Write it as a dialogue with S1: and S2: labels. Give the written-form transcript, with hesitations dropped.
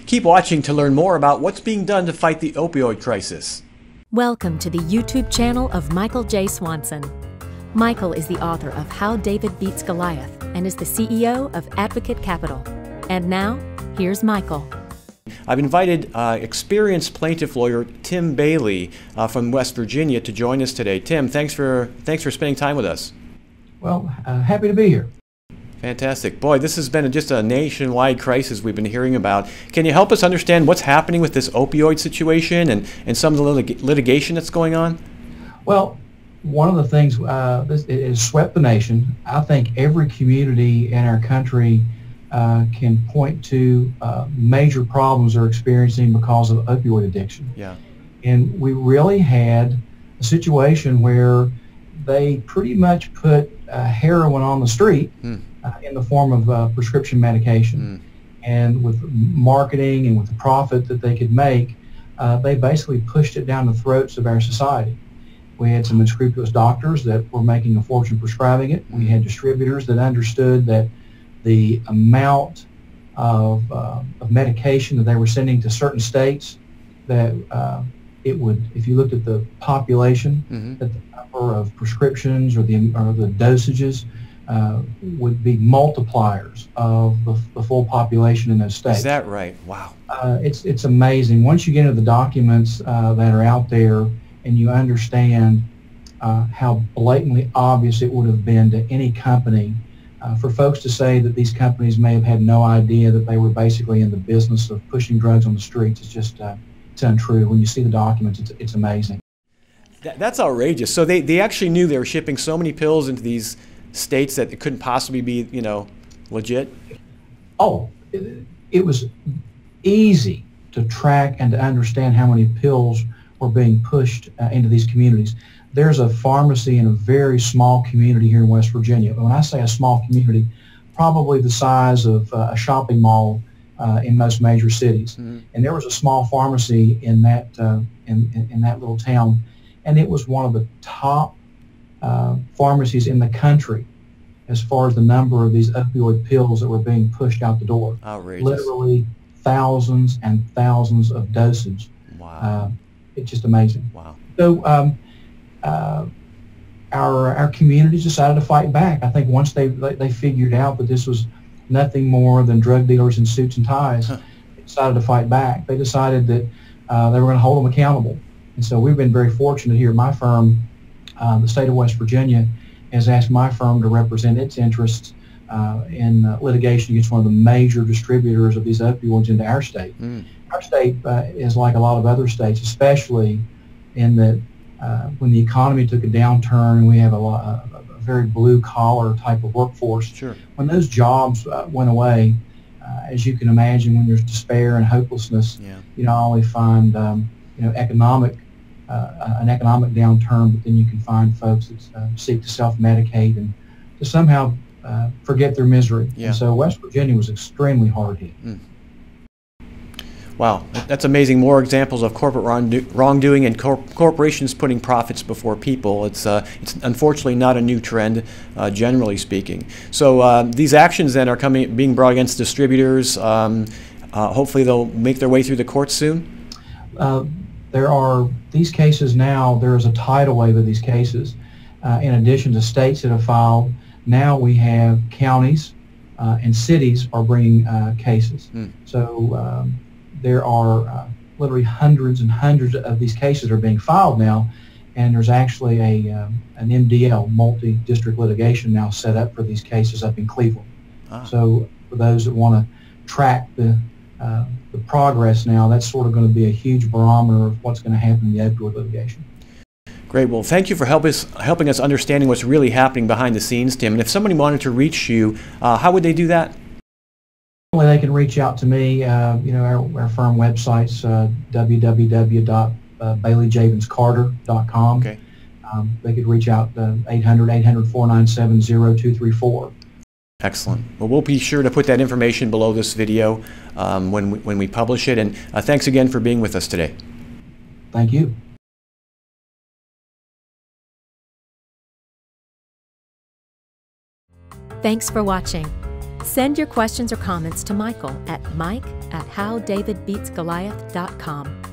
S1: Keep watching to learn more about what's being done to fight the opioid crisis.
S2: Welcome to the YouTube channel of Michael J. Swanson. Michael is the author of How David Beats Goliath and is the CEO of Advocate Capital. And now, here's Michael.
S1: I've invited experienced plaintiff lawyer Tim Bailey from West Virginia to join us today. Tim, thanks for spending time with us.
S3: Well, happy to be here.
S1: Fantastic. Boy, this has been just a nationwide crisis we've been hearing about. Can you help us understand what's happening with this opioid situation and some of the litigation that's going on?
S3: Well, one of the things it has swept the nation. I think every community in our country can point to major problems they're experiencing because of opioid addiction.
S1: Yeah.
S3: And we really had a situation where they pretty much put heroin on the street in the form of prescription medication. And with marketing and with the profit that they could make, they basically pushed it down the throats of our society. We had some unscrupulous doctors that were making a fortune prescribing it. We had distributors that understood that the amount of medication that they were sending to certain states, that it would, if you looked at the population, that the number of prescriptions or the dosages would be multipliers of the full population in those states.
S1: Is that right? Wow.
S3: It's amazing. Once you get into the documents that are out there and you understand how blatantly obvious it would have been to any company for folks to say that these companies may have had no idea that they were basically in the business of pushing drugs on the streets, it's just it's untrue. When you see the documents, it's amazing.
S1: That's outrageous. So they actually knew they were shipping so many pills into these states that it couldn't possibly be, legit?
S3: Oh, it was easy to track and to understand how many pills were being pushed into these communities. There's a pharmacy in a very small community here in West Virginia. When I say a small community, probably the size of a shopping mall in most major cities. And there was a small pharmacy in that in that little town, and it was one of the top pharmacies in the country as far as the number of these opioid pills that were being pushed out the door.
S1: Outrageous.
S3: Literally thousands and thousands of dosage.
S1: Wow.
S3: It's just amazing.
S1: Wow.
S3: So our communities decided to fight back. I think once they figured out that this was nothing more than drug dealers in suits and ties, they decided to fight back. They decided that they were going to hold them accountable. And so we've been very fortunate here. My firm, the state of West Virginia, has asked my firm to represent its interests in litigation against one of the major distributors of these opioids into our state. Our state is like a lot of other states, especially in that when the economy took a downturn and we have a very blue-collar type of workforce.
S1: Sure.
S3: When those jobs went away, as you can imagine, when there's despair and hopelessness, you not only find an economic downturn, but then you can find folks that seek to self-medicate and to somehow forget their misery.
S1: Yeah.
S3: And so West Virginia was extremely hard hit.
S1: Wow, that's amazing. More examples of corporate wrongdoing and corporations putting profits before people. It's unfortunately not a new trend, generally speaking. So these actions then are being brought against distributors. Hopefully they'll make their way through the courts soon.
S3: There are these cases now. There is a tidal wave of these cases. In addition to states that have filed, now we have counties and cities are bringing cases. So there are literally hundreds and hundreds of these cases are being filed now, and there's actually an MDL, multi-district litigation, now set up for these cases up in Cleveland. So for those that want to track the progress now, that's sort of going to be a huge barometer of what's going to happen in the opioid litigation.
S1: Great. Well, thank you for helping us understanding what's really happening behind the scenes, Tim. And if somebody wanted to reach you, how would they do that?
S3: They can reach out to me. Our firm website's www.baileyjavinscarter.com.
S1: Okay.
S3: They could reach out 800-497-0234.
S1: Excellent. Well, we'll be sure to put that information below this video when we publish it. And thanks again for being with us today.
S3: Thank you.
S2: Thanks for watching. Send your questions or comments to Michael at mike@howdavidbeatsgoliath.com.